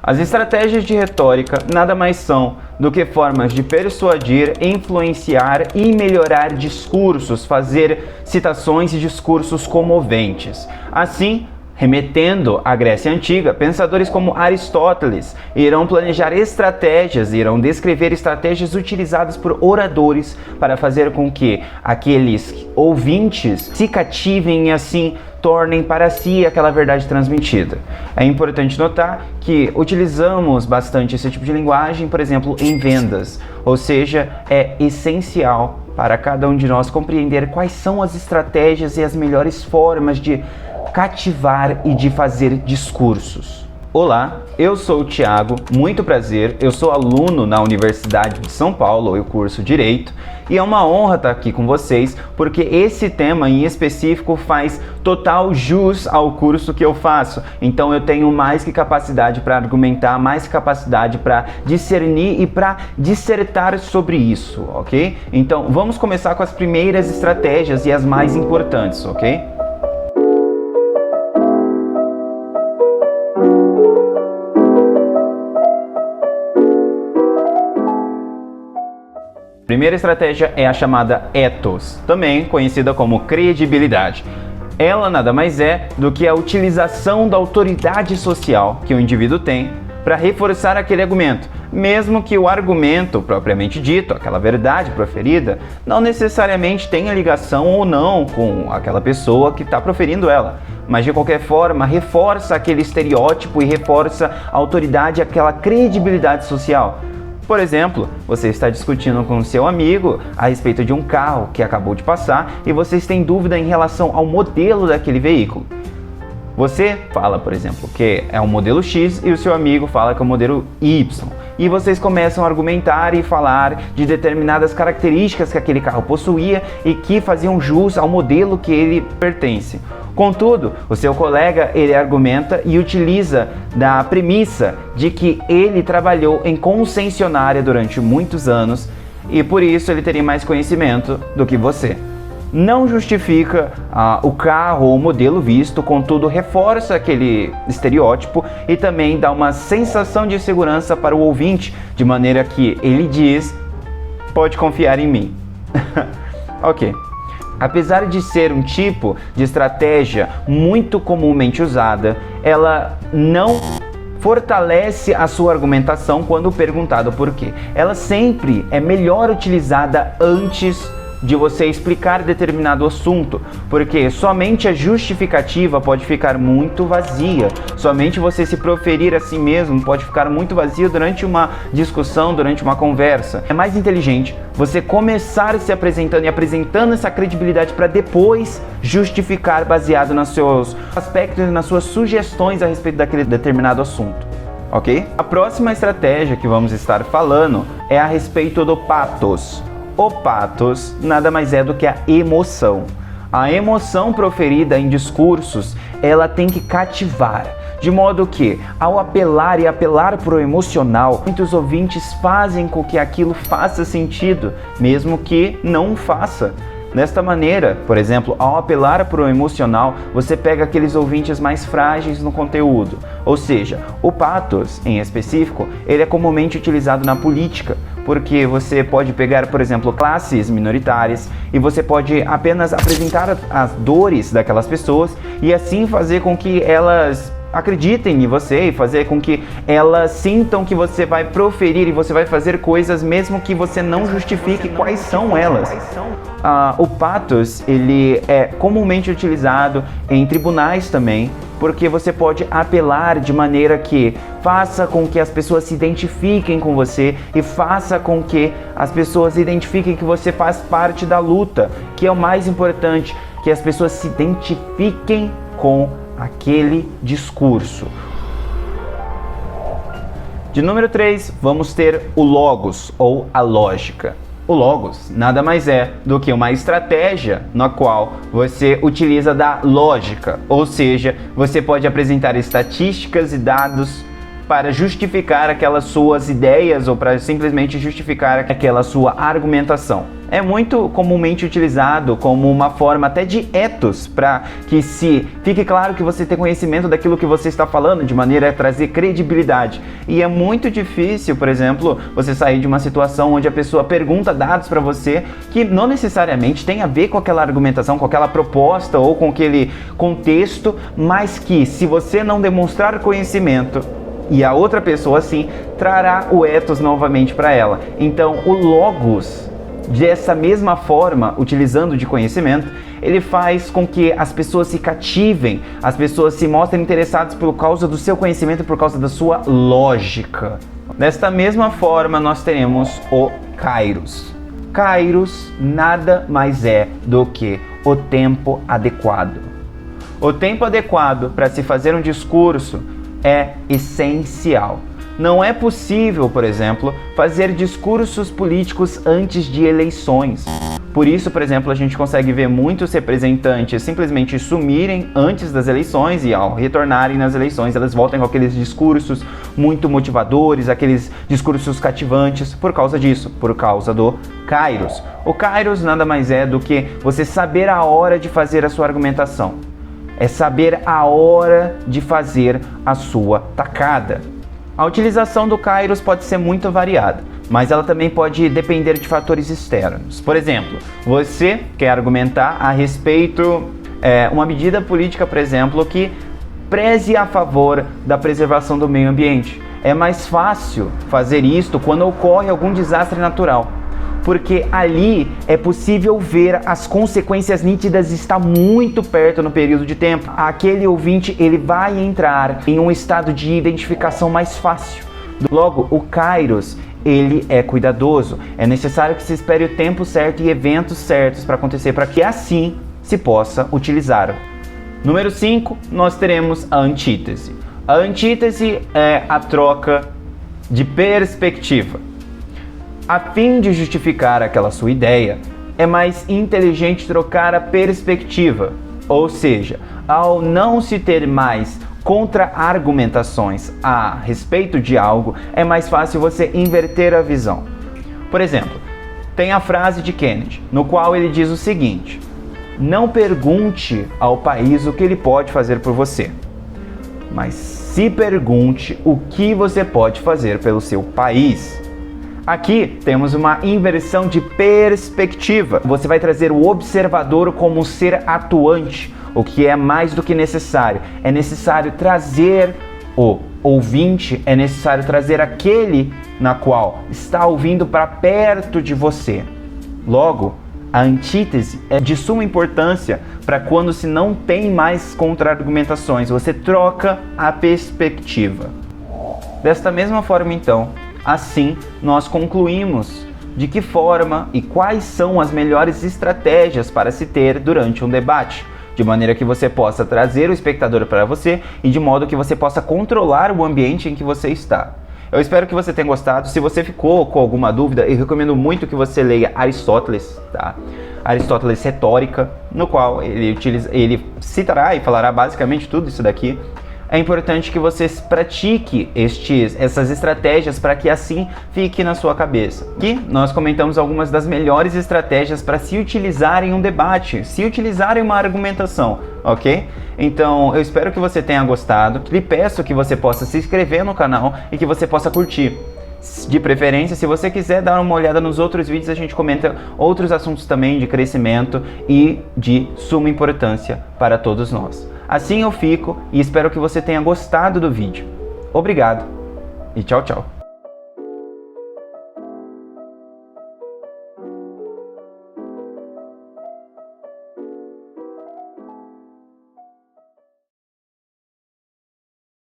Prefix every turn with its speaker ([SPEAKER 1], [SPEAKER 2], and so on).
[SPEAKER 1] As estratégias de retórica nada mais são do que formas de persuadir, influenciar e melhorar discursos, fazer citações e discursos comoventes. Assim, remetendo à Grécia Antiga, pensadores como Aristóteles irão planejar estratégias, irão descrever estratégias utilizadas por oradores para fazer com que aqueles ouvintes se cativem e assim tornem para si aquela verdade transmitida. É importante notar que utilizamos bastante esse tipo de linguagem, por exemplo, em vendas, ou seja, é essencial para cada um de nós compreender quais são as estratégias e as melhores formas de cativar e de fazer discursos. Olá, eu sou o Thiago, muito prazer, eu sou aluno na Universidade de São Paulo, eu curso Direito, e é uma honra estar aqui com vocês, porque esse tema em específico faz total jus ao curso que eu faço, então eu tenho mais que capacidade para argumentar, mais capacidade para discernir e para dissertar sobre isso, ok? Então vamos começar com as primeiras estratégias e as mais importantes, ok? Primeira estratégia é a chamada ethos, também conhecida como credibilidade. Ela nada mais é do que a utilização da autoridade social que o indivíduo tem para reforçar aquele argumento, mesmo que o argumento propriamente dito, aquela verdade proferida, não necessariamente tenha ligação ou não com aquela pessoa que está proferindo ela. Mas de qualquer forma, reforça aquele estereótipo e reforça a autoridade, aquela credibilidade social. Por exemplo, você está discutindo com seu amigo a respeito de um carro que acabou de passar e vocês têm dúvida em relação ao modelo daquele veículo. Você fala, por exemplo, que é um modelo X e o seu amigo fala que é o modelo Y. E vocês começam a argumentar e falar de determinadas características que aquele carro possuía e que faziam jus ao modelo que ele pertence. Contudo, o seu colega, ele argumenta e utiliza da premissa de que ele trabalhou em concessionária durante muitos anos e por isso ele teria mais conhecimento do que você. Não justifica o carro ou o modelo visto, contudo reforça aquele estereótipo e também dá uma sensação de segurança para o ouvinte, de maneira que ele diz, pode confiar em mim. Ok. Apesar de ser um tipo de estratégia muito comumente usada, ela não fortalece a sua argumentação quando perguntado por quê. Ela sempre é melhor utilizada antes de você explicar determinado assunto, porque somente a justificativa pode ficar muito vazia, somente você se proferir a si mesmo pode ficar muito vazio durante uma discussão, durante uma conversa. É mais inteligente você começar se apresentando e apresentando essa credibilidade para depois justificar baseado nos seus aspectos e nas suas sugestões a respeito daquele determinado assunto. Ok? A próxima estratégia que vamos estar falando é a respeito do pathos. O pathos nada mais é do que a emoção. A emoção proferida em discursos, ela tem que cativar, de modo que, ao apelar e apelar para o emocional, muitos ouvintes fazem com que aquilo faça sentido, mesmo que não faça. Desta maneira, por exemplo, ao apelar para o emocional, você pega aqueles ouvintes mais frágeis no conteúdo. Ou seja, o pathos, em específico, ele é comumente utilizado na política, porque você pode pegar, por exemplo, classes minoritárias e você pode apenas apresentar as dores daquelas pessoas e assim fazer com que elas acreditem em você e fazer com que elas sintam que você vai proferir e você vai fazer coisas mesmo que você não justifique quais são elas. O pathos, ele é comumente utilizado em tribunais também, porque você pode apelar de maneira que faça com que as pessoas se identifiquem com você e faça com que as pessoas identifiquem que você faz parte da luta, que é o mais importante, que as pessoas se identifiquem com aquele discurso. De número 3, vamos ter o logos ou a lógica. O logos nada mais é do que uma estratégia na qual você utiliza da lógica, ou seja, você pode apresentar estatísticas e dados para justificar aquelas suas ideias ou para simplesmente justificar aquela sua argumentação. é muito comumente utilizado como uma forma até de ethos, para que se fique claro que você tem conhecimento daquilo que você está falando, de maneira a trazer credibilidade. E é muito difícil, por exemplo, você sair de uma situação onde a pessoa pergunta dados para você que não necessariamente tem a ver com aquela argumentação, com aquela proposta ou com aquele contexto, mas que se você não demonstrar conhecimento, e a outra pessoa sim trará o ethos novamente para ela. Então o logos, dessa mesma forma, utilizando de conhecimento, ele faz com que as pessoas se cativem, as pessoas se mostrem interessadas por causa do seu conhecimento, por causa da sua lógica. Desta mesma forma, nós teremos o kairos. Kairos nada mais é do que o tempo adequado. O tempo adequado para se fazer um discurso é essencial. Não é possível, por exemplo, fazer discursos políticos antes de eleições. Por isso, por exemplo, a gente consegue ver muitos representantes simplesmente sumirem antes das eleições e ao retornarem nas eleições, elas voltam com aqueles discursos muito motivadores, aqueles discursos cativantes, por causa disso, por causa do kairos. O kairos nada mais é do que você saber a hora de fazer a sua argumentação. É saber a hora de fazer a sua tacada. A utilização do kairos pode ser muito variada, mas ela também pode depender de fatores externos. Por exemplo, você quer argumentar a respeito uma medida política, por exemplo, que preze a favor da preservação do meio ambiente. É mais fácil fazer isto quando ocorre algum desastre natural, porque ali é possível ver as consequências nítidas, está muito perto no período de tempo. Aquele ouvinte, ele vai entrar em um estado de identificação mais fácil. Logo, o kairos, ele é cuidadoso. É necessário que se espere o tempo certo e eventos certos para acontecer, para que assim se possa utilizar. Número 5, nós teremos a antítese. A antítese é a troca de perspectiva. A fim de justificar aquela sua ideia, é mais inteligente trocar a perspectiva, ou seja, ao não se ter mais contra-argumentações a respeito de algo, é mais fácil você inverter a visão. Por exemplo, tem a frase de Kennedy, no qual ele diz o seguinte: não pergunte ao país o que ele pode fazer por você, mas se pergunte o que você pode fazer pelo seu país. Aqui temos uma inversão de perspectiva. Você vai trazer o observador como um ser atuante, o que é mais do que necessário. É necessário trazer o ouvinte, é necessário trazer aquele na qual está ouvindo para perto de você. Logo, a antítese é de suma importância para quando se não tem mais contra-argumentações. Você troca a perspectiva. Desta mesma forma, então, assim, nós concluímos de que forma e quais são as melhores estratégias para se ter durante um debate, de maneira que você possa trazer o espectador para você e de modo que você possa controlar o ambiente em que você está. Eu espero que você tenha gostado. Se você ficou com alguma dúvida, eu recomendo muito que você leia Aristóteles, tá? Aristóteles Retórica, no qual ele citará e falará basicamente tudo isso daqui. É importante que você pratique essas estratégias para que assim fique na sua cabeça. Aqui nós comentamos algumas das melhores estratégias para se utilizar em um debate, se utilizar em uma argumentação, ok? Então eu espero que você tenha gostado. Lhe peço que você possa se inscrever no canal e que você possa curtir. De preferência, se você quiser dar uma olhada nos outros vídeos, a gente comenta outros assuntos também de crescimento e de suma importância para todos nós. Assim eu fico e espero que você tenha gostado do vídeo. Obrigado e tchau, tchau.